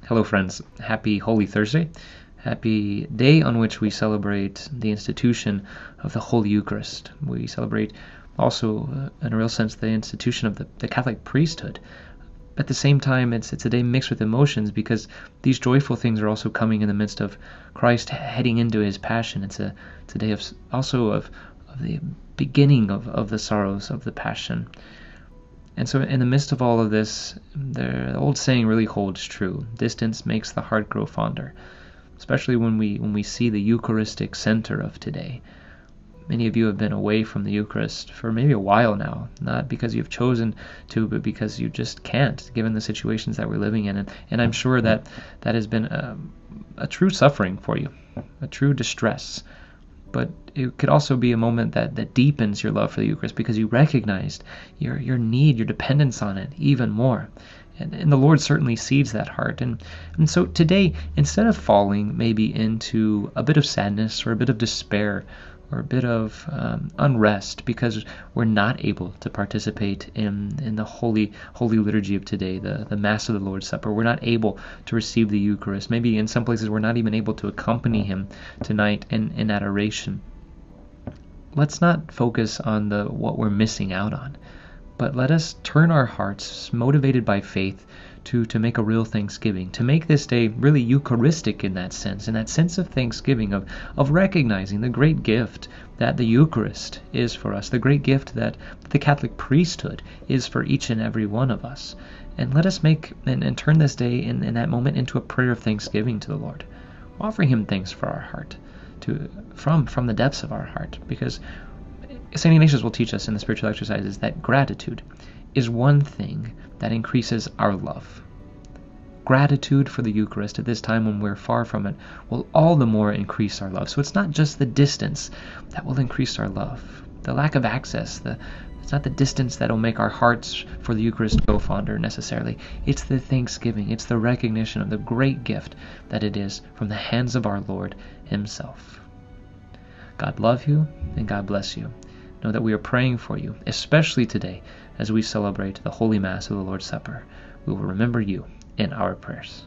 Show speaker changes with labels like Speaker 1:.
Speaker 1: Hello, friends. Happy Holy Thursday. Happy day on which we celebrate the institution of the Holy Eucharist. We celebrate also, in a real sense, the institution of the Catholic priesthood. At the same time, it's a day mixed with emotions because these joyful things are also coming in the midst of Christ heading into his passion. It's a day of the beginning of the sorrows of the passion. And so in the midst of all of this, the old saying really holds true. Distance makes the heart grow fonder, especially when we see the Eucharistic center of today. Many of you have been away from the Eucharist for maybe a while now, not because you've chosen to, but because you just can't, given the situations that we're living in. And I'm sure that has been a true suffering for you, a true distress. But it could also be a moment that deepens your love for the Eucharist because you recognized your need, your dependence on it even more. And the Lord certainly sees that heart. And so today, instead of falling maybe into a bit of sadness or a bit of despair or a bit of unrest because we're not able to participate in the holy liturgy of today, the Mass of the Lord's Supper. We're not able to receive the Eucharist. Maybe in some places we're not even able to accompany him tonight in adoration. Let's not focus on what we're missing out on, but let us turn our hearts, motivated by faith, to make a real thanksgiving, to make this day really Eucharistic in that sense of thanksgiving, of recognizing the great gift that the Eucharist is for us, the great gift that the Catholic priesthood is for each and every one of us. And let us make and turn this day in that moment into a prayer of thanksgiving to the Lord, offering him thanks for our heart, from the depths of our heart, because St. Ignatius will teach us in the spiritual exercises that gratitude is one thing that increases our love. Gratitude for the Eucharist at this time when we're far from it will all the more increase our love. So it's not just the distance that will increase our love, the lack of access, it's not the distance that will make our hearts for the Eucharist go fonder necessarily. It's the thanksgiving, it's the recognition of the great gift that it is from the hands of our Lord himself. God love you and God bless you. Know that we are praying for you, especially today as we celebrate the Holy Mass of the Lord's Supper. We will remember you in our prayers.